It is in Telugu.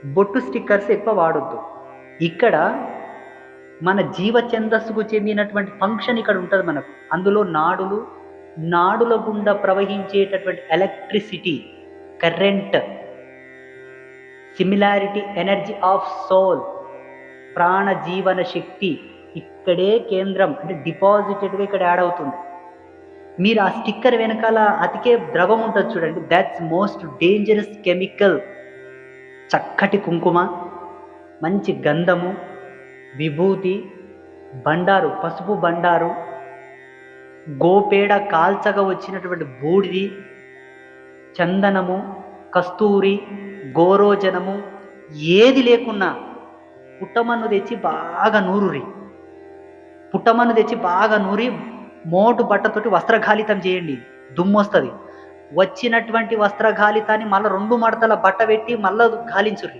బొట్టు స్టిక్కర్స్ ఎక్కువ వాడొద్దు. ఇక్కడ మన జీవ ఛందస్సుకు చెందినటువంటి ఫంక్షన్ ఇక్కడ ఉంటది మనకు. అందులో నాడులు, నాడుల గుండా ప్రవహించేటటువంటి electricity, current, similarity, energy of soul, ప్రాణ జీవన శక్తి ఇక్కడే కేంద్రం అంటే డిపాజిటెడ్గా ఇక్కడ యాడ్ అవుతుంది. మీరు ఆ స్టిక్కర్ వెనకాల అతికే ద్రవం ఉంటుంది చూడండి, దాట్స్ మోస్ట్ డేంజరస్ కెమికల్. చక్కటి కుంకుమ, మంచి గంధము, విభూతి, బండారు, పసుపు బండారు, గోపేడ కాల్చగా వచ్చినటువంటి బూడిది, చందనము, కస్తూరి, గోరోజనము ఏది లేకున్నా పుట్టమన్ను తెచ్చి బాగా నూరి మోటు బట్టతోటి వస్త్రఘాళితం చేయండి. దుమ్మొస్తుంది. వచ్చినటువంటి వస్త్రఘాళితాన్ని మళ్ళీ 2 మడతల బట్ట పెట్టి మళ్ళీ గాలించుర్రి.